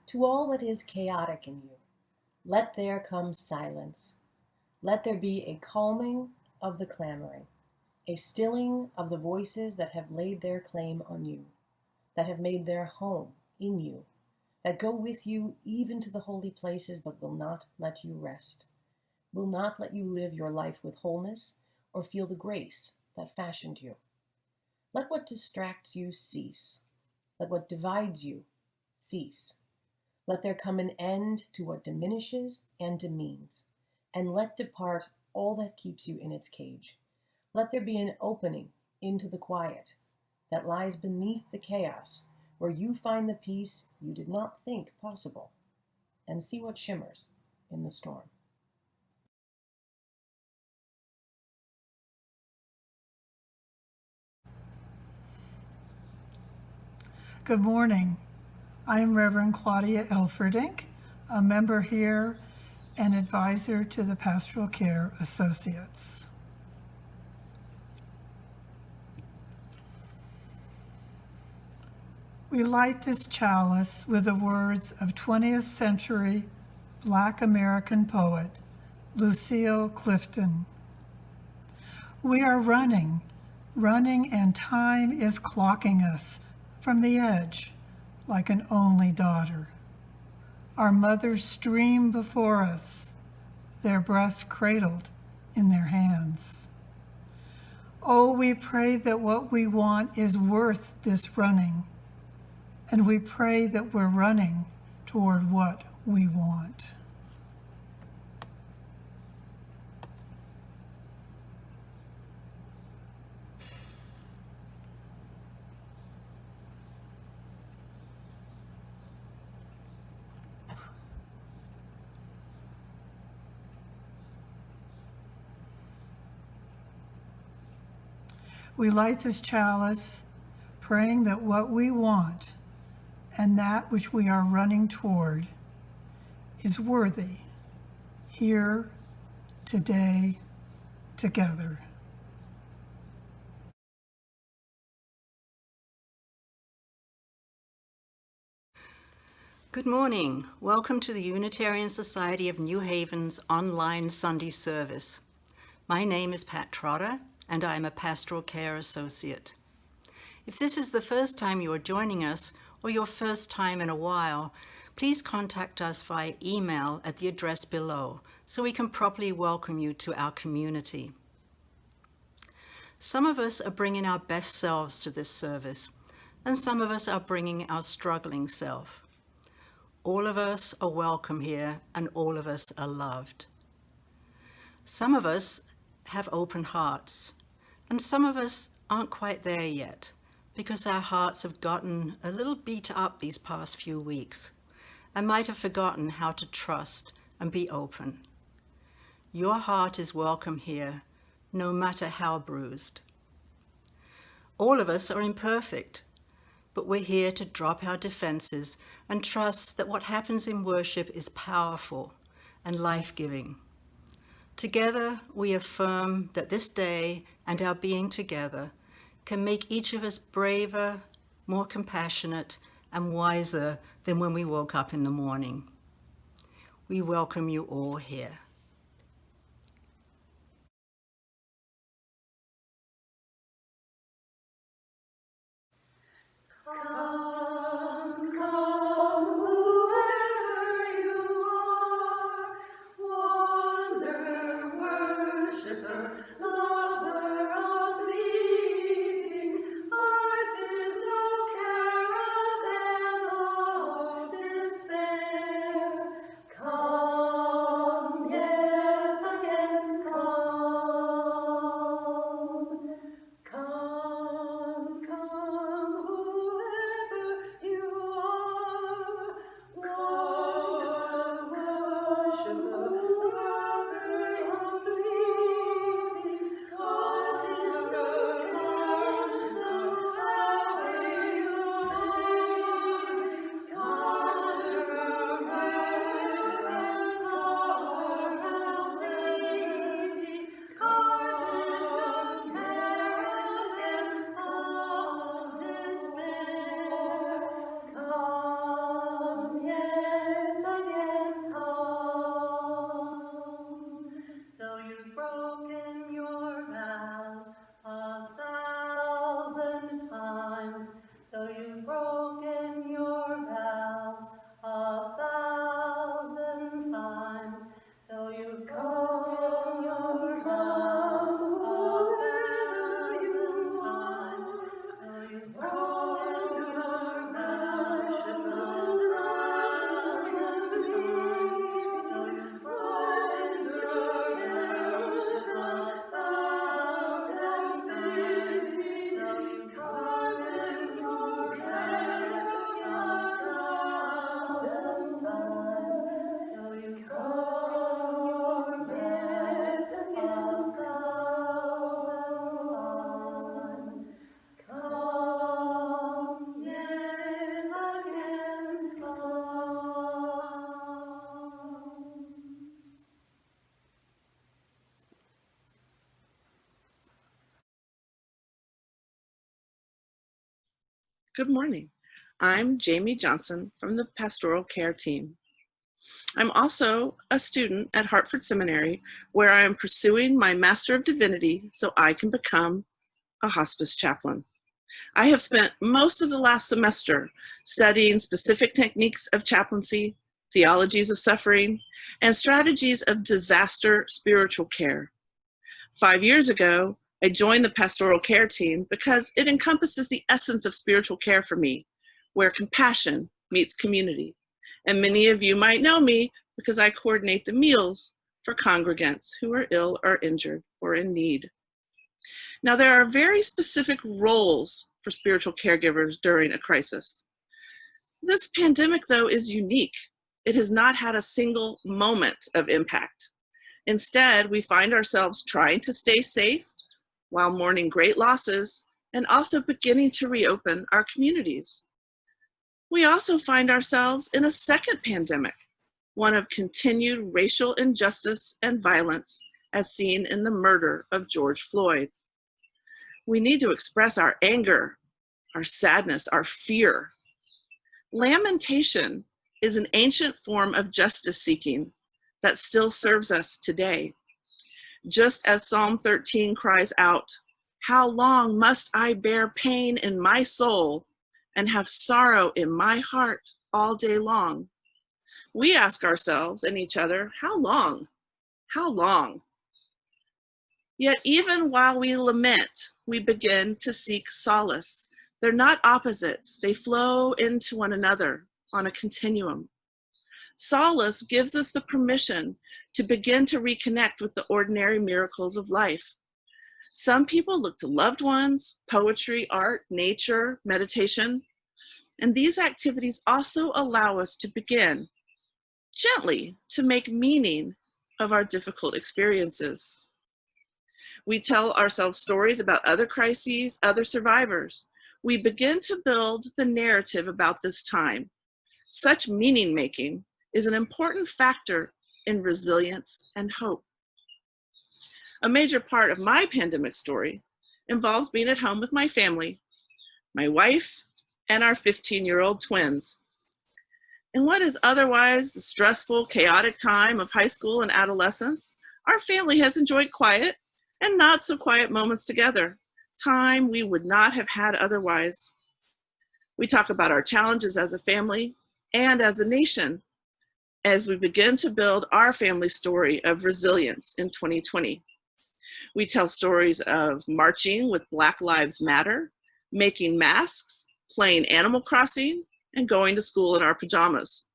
To all that is chaotic in you, let there come silence. Let there be a calming of the clamoring, a stilling of the voices that have laid their claim on you, that have made their home in you, that go with you even to the holy places but will not let you rest, will not let you live your life with wholeness or feel the grace that fashioned you. Let what distracts you cease. Let what divides you cease. Let there come an end to what diminishes and demeans, and let depart all that keeps you in its cage. Let there be an opening into the quiet that lies beneath the chaos, where you find the peace you did not think possible, and see what shimmers in the storm. Good morning. I am Reverend Claudia Elferdink, a member here and advisor to the Pastoral Care Associates. We light this chalice with the words of 20th century Black American poet Lucille Clifton. We are running, and time is clocking us from the edge like an only daughter. Our mothers stream before us, their breasts cradled in their hands. Oh, we pray that what we want is worth this running, and we pray that we're running toward what we want. We light this chalice, praying that what we want and that which we are running toward is worthy, here, today, together. Good morning. Welcome to the Unitarian Society of New Haven's online Sunday service. My name is Pat Trotter, and I am a Pastoral Care Associate. If this is the first time you are joining us, or your first time in a while, please contact us via email at the address below so we can properly welcome you to our community. Some of us are bringing our best selves to this service, and some of us are bringing our struggling self. All of us are welcome here, and all of us are loved. Some of us have open hearts, and some of us aren't quite there yet because our hearts have gotten a little beat up these past few weeks and might have forgotten how to trust and be open. Your heart is welcome here, no matter how bruised. All of us are imperfect, but we're here to drop our defenses and trust that what happens in worship is powerful and life-giving. Together, we affirm that this day and our being together can make each of us braver, more compassionate, and wiser than when we woke up in the morning. We welcome you all here. Come, Good morning. I'm Jamie Johnson from the Pastoral Care Team. I'm also a student at Hartford Seminary, where I am pursuing my Master of Divinity so I can become a hospice chaplain. I have spent most of the last semester studying specific techniques of chaplaincy, theologies of suffering, and strategies of disaster spiritual care. 5 years ago, I joined the Pastoral Care Team because it encompasses the essence of spiritual care for me, where compassion meets community. And many of you might know me because I coordinate the meals for congregants who are ill or injured or in need. Now, there are very specific roles for spiritual caregivers during a crisis. This pandemic, though, is unique. It has not had a single moment of impact. Instead, we find ourselves trying to stay safe while mourning great losses and also beginning to reopen our communities. We also find ourselves in a second pandemic, one of continued racial injustice and violence, as seen in the murder of George Floyd. We need to express our anger, our sadness, our fear. Lamentation is an ancient form of justice seeking that still serves us today. Just as Psalm 13 cries out, "How long must I bear pain in my soul and have sorrow in my heart all day long?" We ask ourselves and each other, how long? How long? Yet even while we lament, we begin to seek solace. They're not opposites. They flow into one another on a continuum. Solace gives us the permission to begin to reconnect with the ordinary miracles of life. Some people look to loved ones, poetry, art, nature, meditation, and these activities also allow us to begin gently to make meaning of our difficult experiences. We tell ourselves stories about other crises, other survivors. We begin to build the narrative about this time. Such meaning making is an important factor in resilience and hope. A major part of my pandemic story involves being at home with my family, my wife, and our 15-year-old twins. In what is otherwise the stressful, chaotic time of high school and adolescence, our family has enjoyed quiet and not so quiet moments together, time we would not have had otherwise. We talk about our challenges as a family and as a nation as we begin to build our family story of resilience in 2020. We tell stories of marching with Black Lives Matter, making masks, playing Animal Crossing, and going to school in our pajamas.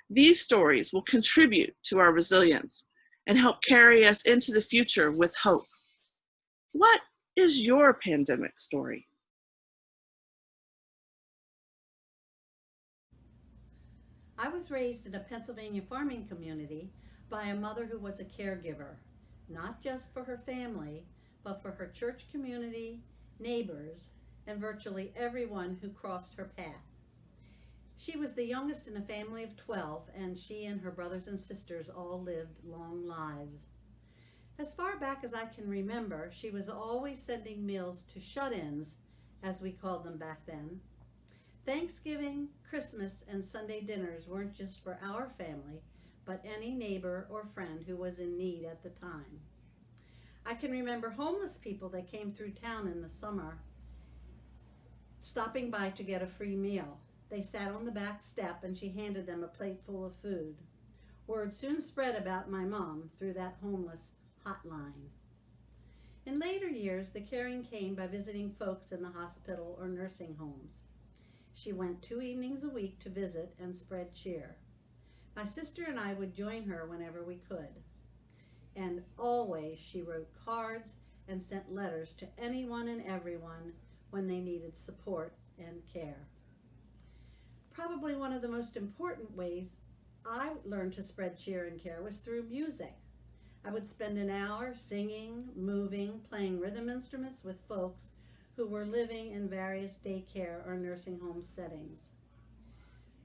These stories will contribute to our resilience and help carry us into the future with hope. What is your pandemic story? I was raised in a Pennsylvania farming community by a mother who was a caregiver, not just for her family, but for her church community, neighbors, and virtually everyone who crossed her path. She was the youngest in a family of 12, and she and her brothers and sisters all lived long lives. As far back as I can remember, she was always sending meals to shut-ins, as we called them back then. Thanksgiving, Christmas, and Sunday dinners weren't just for our family, but any neighbor or friend who was in need at the time. I can remember homeless people that came through town in the summer stopping by to get a free meal. They sat on the back step and she handed them a plate full of food. Word soon spread about my mom through that homeless hotline. In later years, the caring came by visiting folks in the hospital or nursing homes. She went 2 evenings a week to visit and spread cheer. My sister and I would join her whenever we could. And always she wrote cards and sent letters to anyone and everyone when they needed support and care. Probably one of the most important ways I learned to spread cheer and care was through music. I would spend an hour singing, moving, playing rhythm instruments with folks who were living in various daycare or nursing home settings.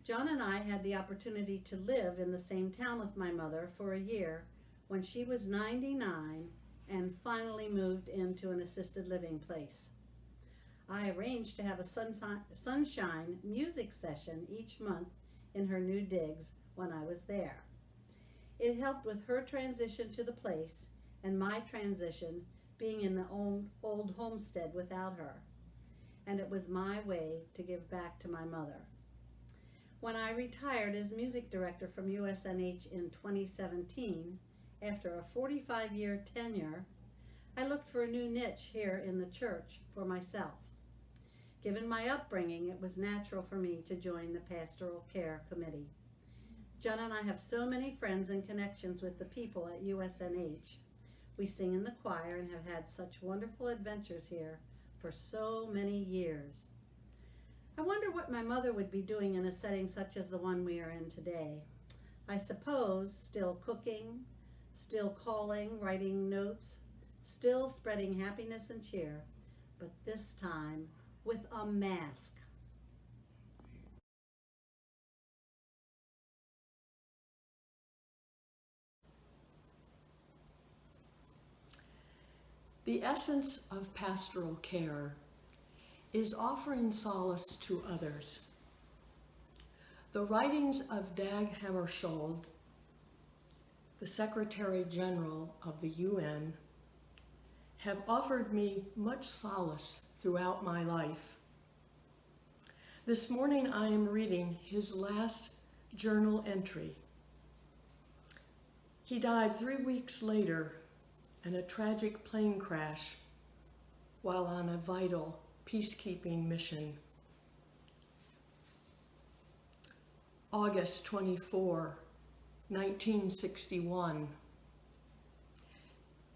John and I had the opportunity to live in the same town with my mother for a year when she was 99 and finally moved into an assisted living place. I arranged to have a sunshine music session each month in her new digs when I was there. It helped with her transition to the place and my transition being in the old homestead without her. And it was my way to give back to my mother. When I retired as music director from USNH in 2017, after a 45-year tenure, I looked for a new niche here in the church for myself. Given my upbringing, it was natural for me to join the Pastoral Care Committee. John and I have so many friends and connections with the people at USNH. We sing in the choir and have had such wonderful adventures here for so many years. I wonder what my mother would be doing in a setting such as the one we are in today. I suppose still cooking, still calling, writing notes, still spreading happiness and cheer, but this time with a mask. The essence of pastoral care is offering solace to others. The writings of Dag Hammarskjöld, the Secretary General of the UN, have offered me much solace throughout my life. This morning I am reading his last journal entry. He died 3 weeks later in a tragic plane crash while on a vital peacekeeping mission. August 24, 1961.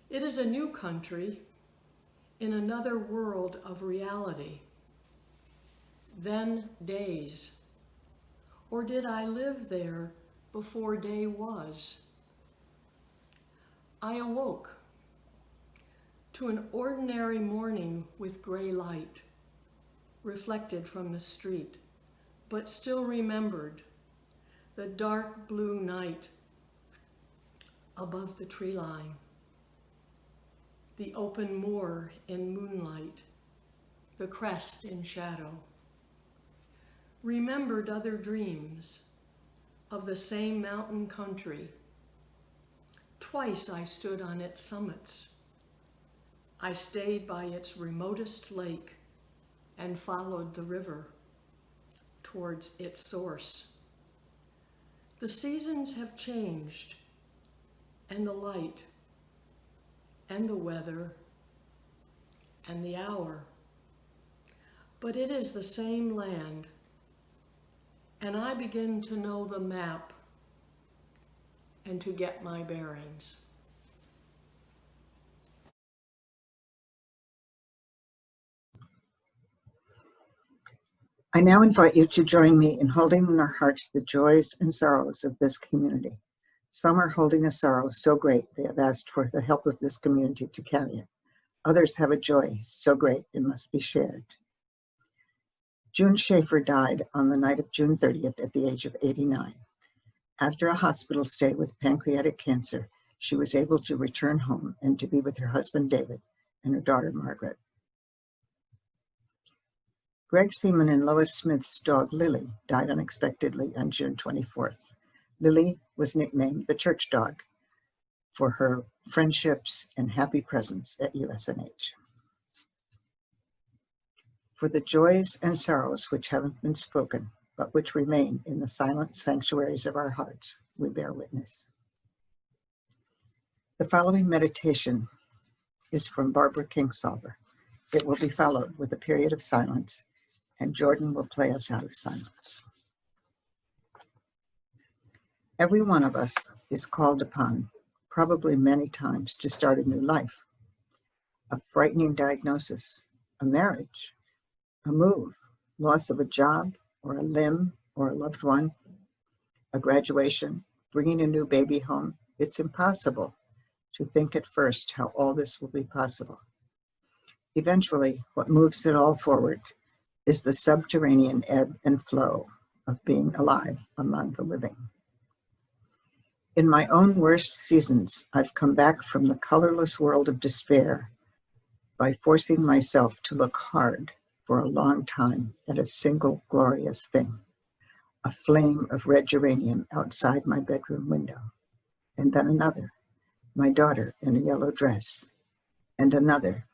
It is a new country in another world of reality. Then days. Or did I live there before day was? I awoke to an ordinary morning with gray light, reflected from the street, but still remembered the dark blue night above the tree line, the open moor in moonlight, the crest in shadow. Remembered other dreams of the same mountain country. Twice I stood on its summits. I stayed by its remotest lake and followed the river towards its source. The seasons have changed, and the light, and the weather, and the hour, but it is the same land, and I begin to know the map and to get my bearings. I now invite you to join me in holding in our hearts the joys and sorrows of this community. Some are holding a sorrow so great they have asked for the help of this community to carry it. Others have a joy so great it must be shared. June Schaefer died on the night of June 30th at the age of 89. After a hospital stay with pancreatic cancer, she was able to return home and to be with her husband David and her daughter Margaret. Greg Seaman and Lois Smith's dog Lily died unexpectedly on June 24th. Lily was nicknamed the church dog for her friendships and happy presence at USNH. For the joys and sorrows which haven't been spoken, but which remain in the silent sanctuaries of our hearts, we bear witness. The following meditation is from Barbara Kingsolver. It will be followed with a period of silence, and Jordan will play us out of silence. Every one of us is called upon, probably many times, to start a new life. A frightening diagnosis, a marriage, a move, loss of a job or a limb or a loved one, a graduation, bringing a new baby home. It's impossible to think at first how all this will be possible. Eventually, what moves it all forward is the subterranean ebb and flow of being alive among the living. In my own worst seasons, I've come back from the colorless world of despair by forcing myself to look hard for a long time at a single glorious thing, a flame of red geranium outside my bedroom window, and then another, my daughter in a yellow dress, and another,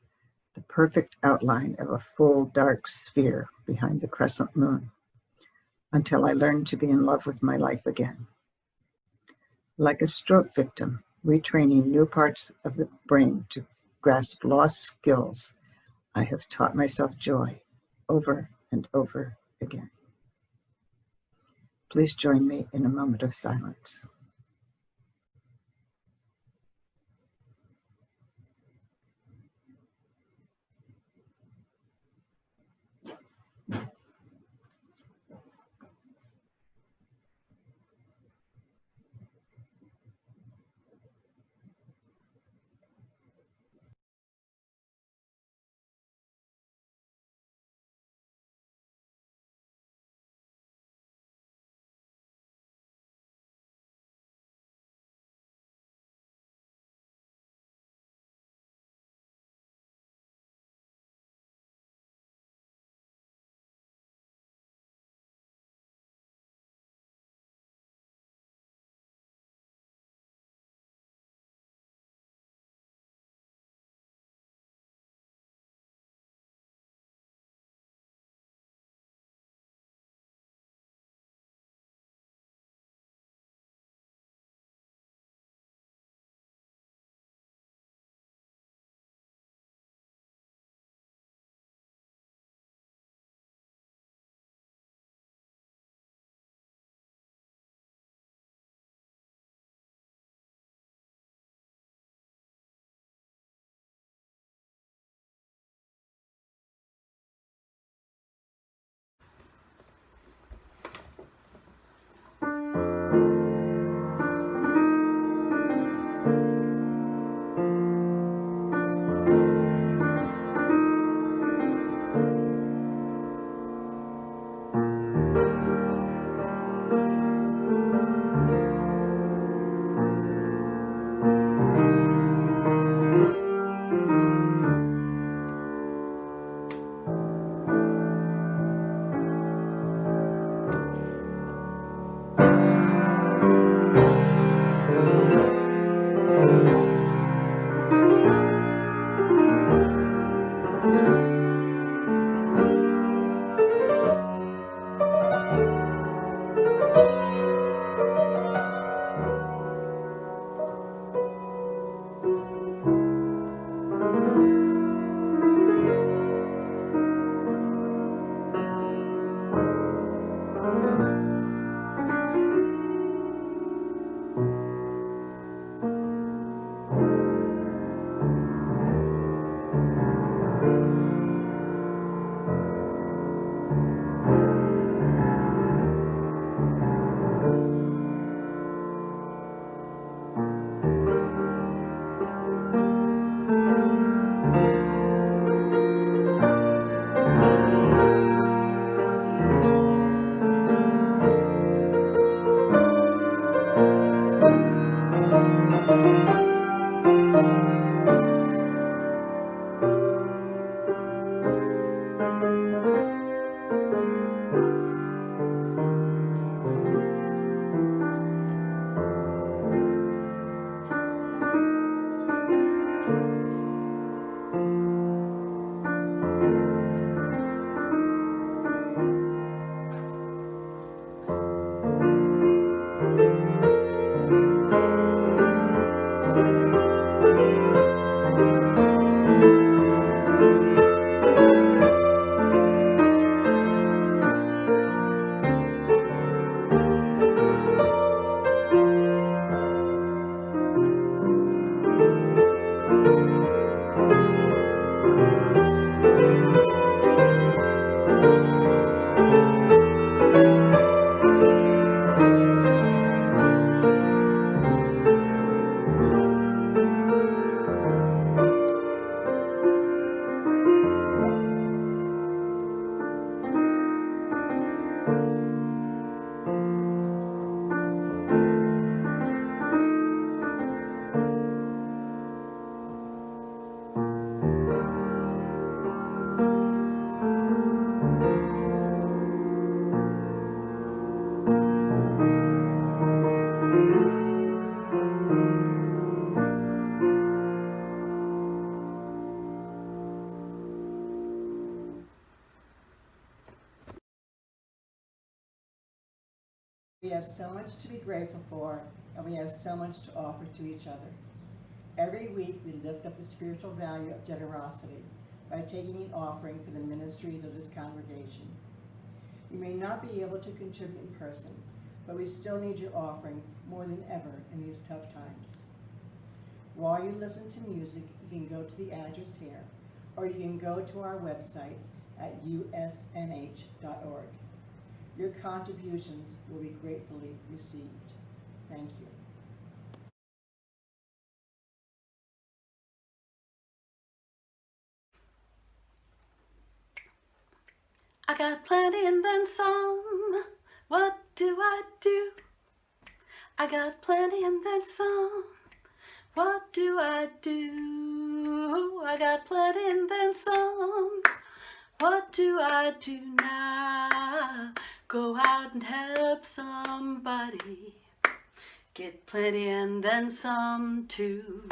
the perfect outline of a full dark sphere behind the crescent moon, until I learned to be in love with my life again. Like a stroke victim, retraining new parts of the brain to grasp lost skills, I have taught myself joy over and over again. Please join me in a moment of silence. We have so much to be grateful for, and we have so much to offer to each other. Every week, we lift up the spiritual value of generosity by taking an offering for the ministries of this congregation. You may not be able to contribute in person, but we still need your offering more than ever in these tough times. While you listen to music, you can go to the address here, or you can go to our website at usnh.org. Your contributions will be gratefully received. Thank you. I got plenty and then some. What do I do? I got plenty and then some. What do I do? I got plenty and then some. What do I do now? Go out and help somebody. Get plenty and then some too.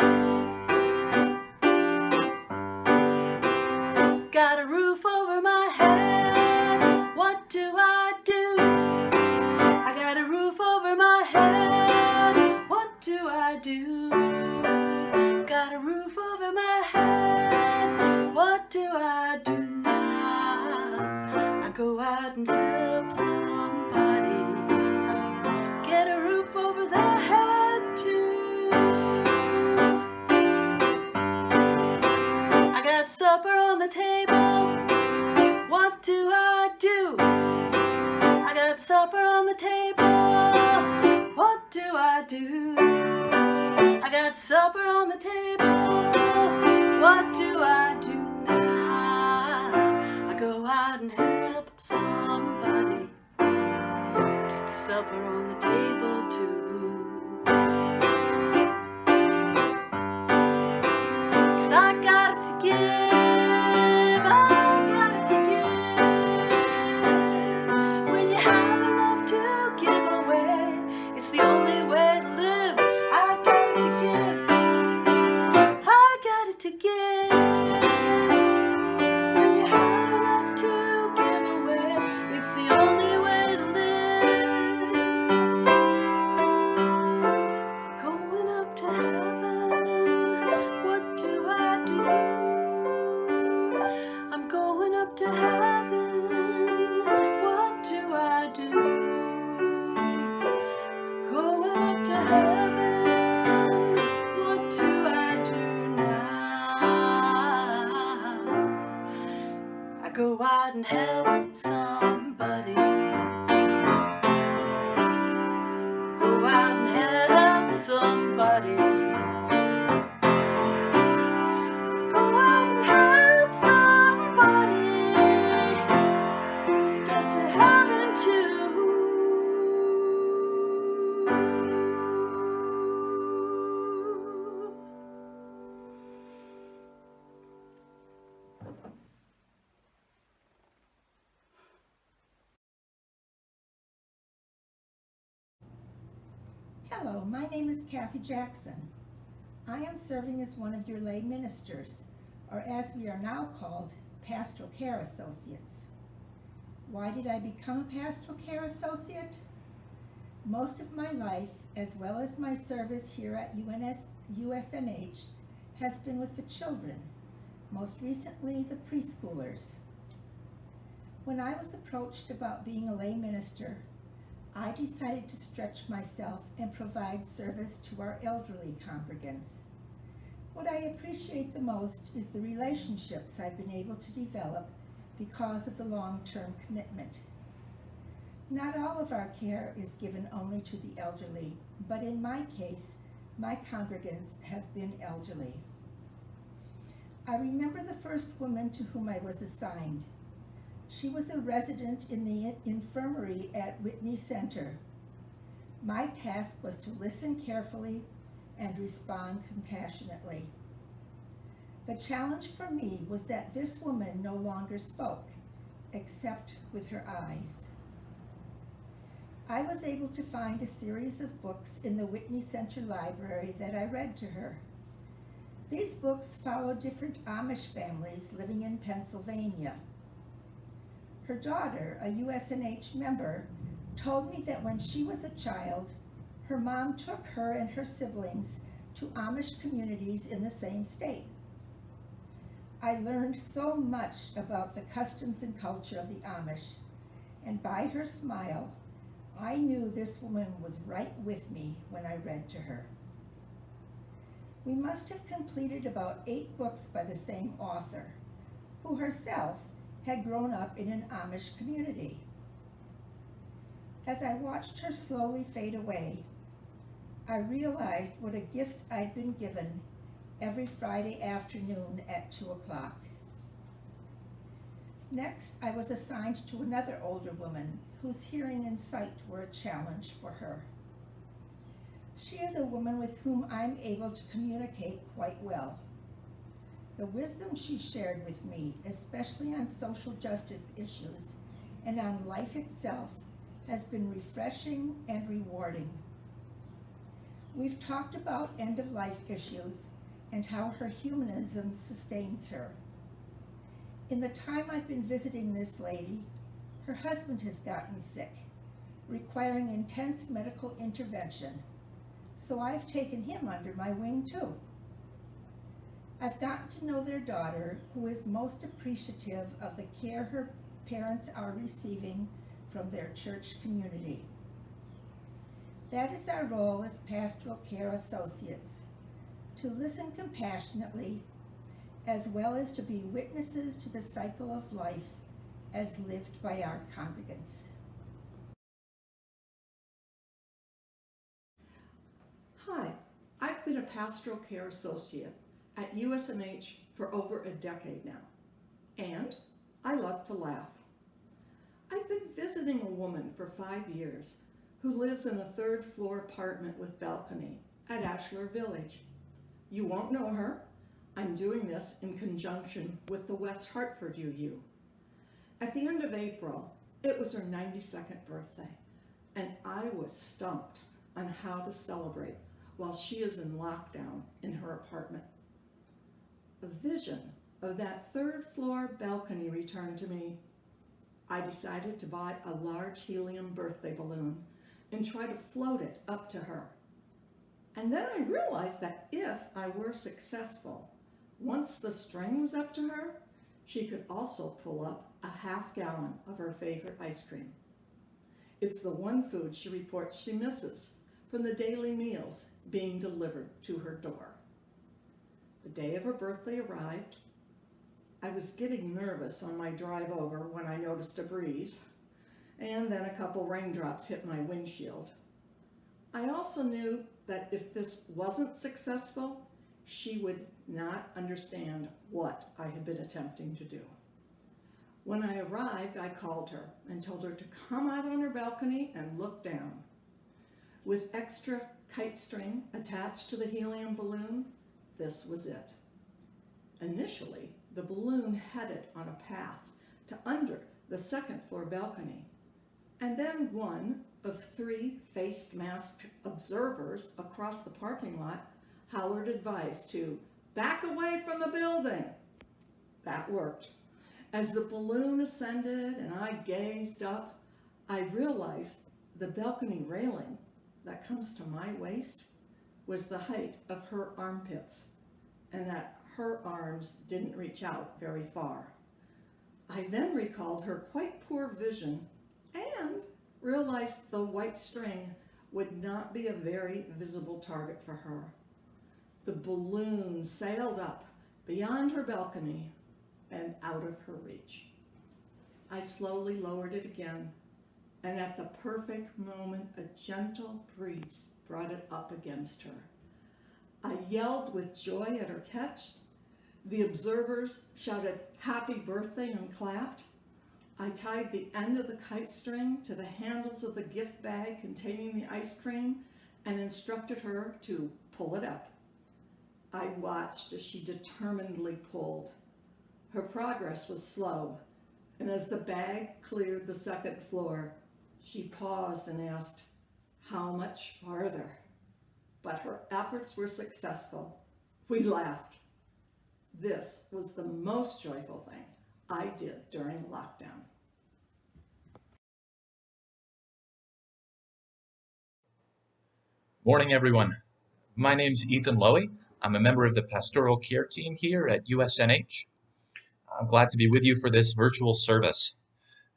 Got a roof over my head. What do I do? I got a roof over my head. What do I do? Got a roof over my head. What do I do now? I go out and help somebody get a roof over their head too. I got supper on the table. What do I do? I got supper on the table. What do I do? I got supper on the table. What do I do now? I go out and help somebody get supper on the table too. 'Cause I got to give, I got it to give. When you have enough to give away, it's the only way to live. I got it to give, I got it to give. When you have enough to give away, it's the only way to live. Going up to heaven, what do I do? I'm going up to heaven, what do I do? Going up to heaven, what do I do now? I go out and help somebody. Go out and help somebody. Go out and help somebody get to heaven too. Hello, my name is Kathy Jackson. I am serving as one of your lay ministers, or as we are now called, pastoral care associates. Why did I become a pastoral care associate? Most of my life, as well as my service here at USNH, has been with the children, most recently the preschoolers. When I was approached about being a lay minister, I decided to stretch myself and provide service to our elderly congregants. What I appreciate the most is the relationships I've been able to develop because of the long-term commitment. Not all of our care is given only to the elderly, but in my case, my congregants have been elderly. I remember the first woman to whom I was assigned. She was a resident in the infirmary at Whitney Center. My task was to listen carefully and respond compassionately. The challenge for me was that this woman no longer spoke, except with her eyes. I was able to find a series of books in the Whitney Center Library that I read to her. These books follow different Amish families living in Pennsylvania. Her daughter, a USNH member, told me that when she was a child, her mom took her and her siblings to Amish communities in the same state. I learned so much about the customs and culture of the Amish, and by her smile, I knew this woman was right with me when I read to her. We must have completed about 8 books by the same author, who herself had grown up in an Amish community. As I watched her slowly fade away, I realized what a gift I'd been given every Friday afternoon at 2 o'clock. Next, I was assigned to another older woman whose hearing and sight were a challenge for her. She is a woman with whom I'm able to communicate quite well. The wisdom she shared with me, especially on social justice issues and on life itself, has been refreshing and rewarding. We've talked about end-of-life issues and how her humanism sustains her. In the time I've been visiting this lady, her husband has gotten sick, requiring intense medical intervention, so I've taken him under my wing too. I've gotten to know their daughter, who is most appreciative of the care her parents are receiving from their church community. That is our role as pastoral care associates, to listen compassionately, as well as to be witnesses to the cycle of life as lived by our congregants. Hi, I've been a pastoral care associate at USNH for over a decade now, and I love to laugh. I've been visiting a woman for 5 years who lives in a 3rd floor apartment with balcony at Ashlar Village. You won't know her. I'm doing this in conjunction with the West Hartford UU. At the end of April, it was her 92nd birthday, and I was stumped on how to celebrate while she is in lockdown in her apartment. A vision of that 3rd floor balcony returned to me. I decided to buy a large helium birthday balloon and try to float it up to her. And then I realized that if I were successful, once the string was up to her, she could also pull up a half gallon of her favorite ice cream. It's the one food she reports she misses from the daily meals being delivered to her door. The day of her birthday arrived. I was getting nervous on my drive over when I noticed a breeze, and then a couple raindrops hit my windshield. I also knew that if this wasn't successful, she would not understand what I had been attempting to do. When I arrived, I called her and told her to come out on her balcony and look down. With extra kite string attached to the helium balloon, this was it. Initially, the balloon headed on a path to under the 2nd floor balcony, and then one of 3 face-masked observers across the parking lot hollered advice to back away from the building. That worked. As the balloon ascended and I gazed up, I realized the balcony railing that comes to my waist was the height of her armpits, and that her arms didn't reach out very far. I then recalled her quite poor vision and realized the white string would not be a very visible target for her. The balloon sailed up beyond her balcony and out of her reach. I slowly lowered it again, and at the perfect moment, a gentle breeze brought it up against her. I yelled with joy at her catch. The observers shouted happy birthday and clapped. I tied the end of the kite string to the handles of the gift bag containing the ice cream and instructed her to pull it up. I watched as she determinedly pulled. Her progress was slow, and as the bag cleared the 2nd floor, she paused and asked, "How much farther?" But her efforts were successful. We laughed. This was the most joyful thing I did during lockdown. Morning, everyone. My name's Ethan Lowy. I'm a member of the pastoral care team here at USNH. I'm glad to be with you for this virtual service.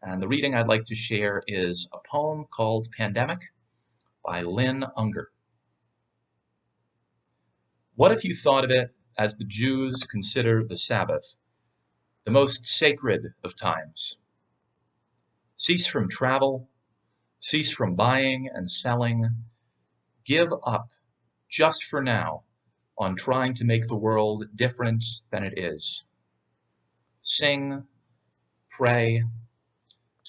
And the reading I'd like to share is a poem called Pandemic by Lynn Unger. What if you thought of it as the Jews consider the Sabbath, the most sacred of times? Cease from travel, cease from buying and selling, give up, just for now, on trying to make the world different than it is. Sing, pray,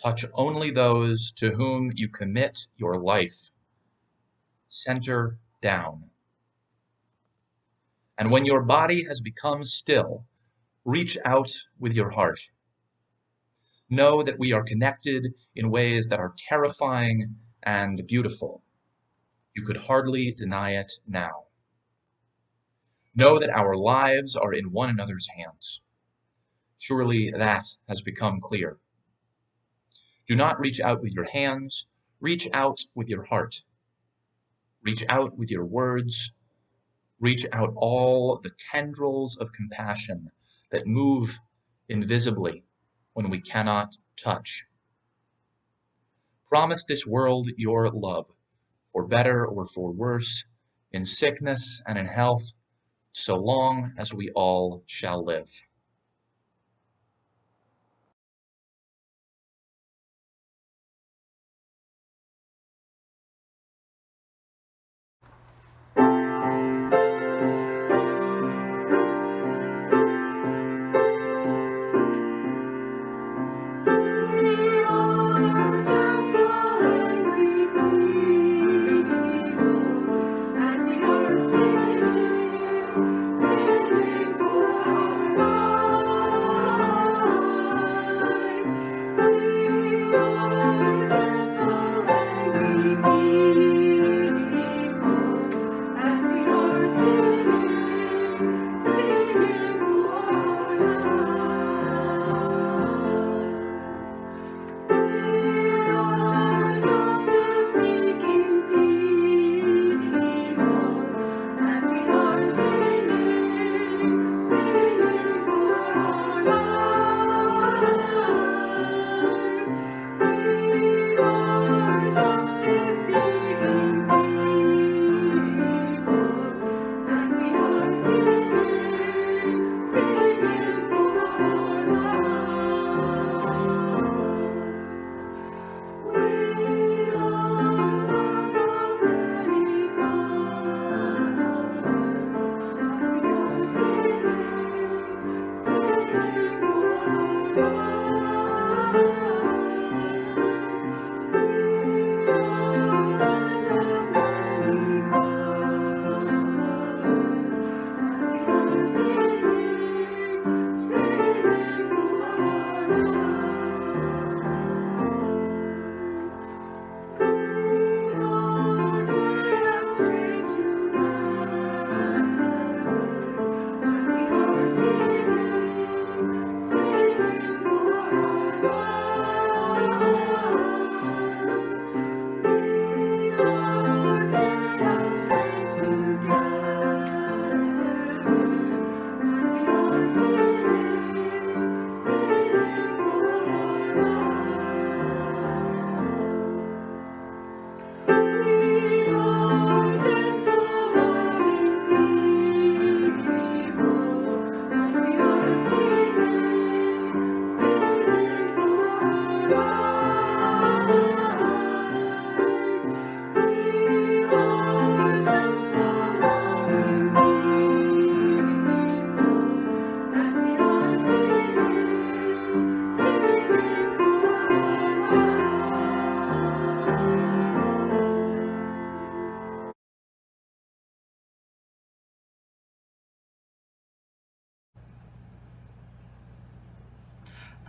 touch only those to whom you commit your life. Center down. And when your body has become still, reach out with your heart. Know that we are connected in ways that are terrifying and beautiful. You could hardly deny it now. Know that our lives are in one another's hands. Surely that has become clear. Do not reach out with your hands, reach out with your heart. Reach out with your words. Reach out all the tendrils of compassion that move invisibly when we cannot touch. Promise this world your love, for better or for worse, in sickness and in health, so long as we all shall live.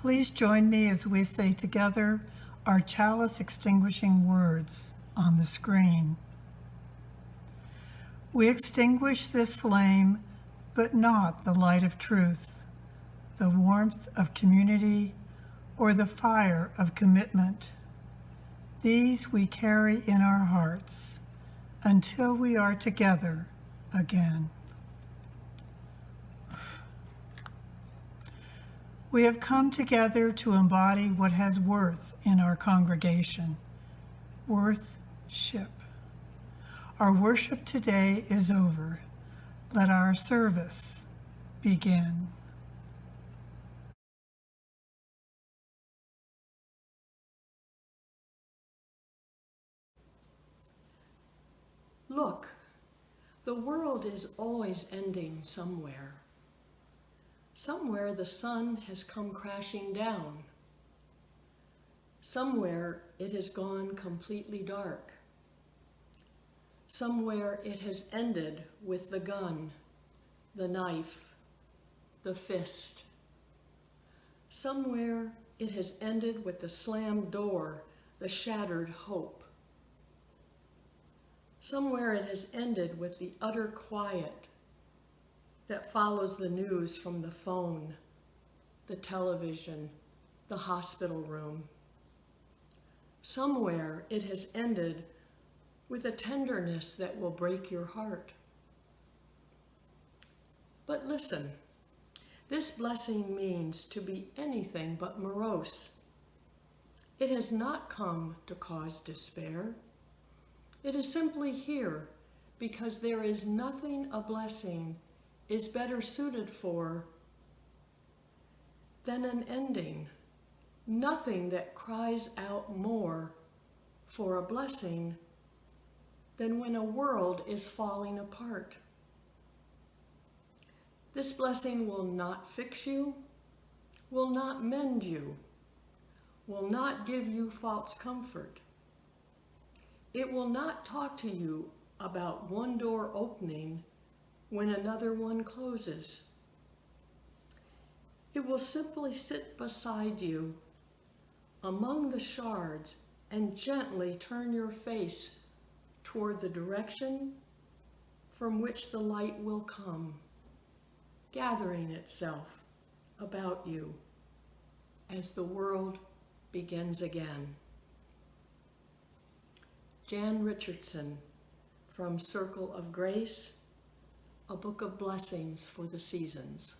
Please join me as we say together our chalice extinguishing words on the screen. We extinguish this flame, but not the light of truth, the warmth of community, or the fire of commitment. These we carry in our hearts, until we are together again. We have come together to embody what has worth in our congregation, worth-ship. Our worship today is over. Let our service begin. Look, the world is always ending somewhere. Somewhere the sun has come crashing down. Somewhere it has gone completely dark. Somewhere it has ended with the gun, the knife, the fist. Somewhere it has ended with the slammed door, the shattered hope. Somewhere it has ended with the utter quiet that follows the news from the phone, the television, the hospital room. Somewhere it has ended with a tenderness that will break your heart. But listen, this blessing means to be anything but morose. It has not come to cause despair. It is simply here because there is nothing a blessing is better suited for than an ending. Nothing that cries out more for a blessing than when a world is falling apart. This blessing will not fix you, will not mend you, will not give you false comfort. It will not talk to you about one door opening when another one closes. It will simply sit beside you among the shards and gently turn your face toward the direction from which the light will come, gathering itself about you as the world begins again. Jan Richardson, from Circle of Grace, a book of blessings for the seasons.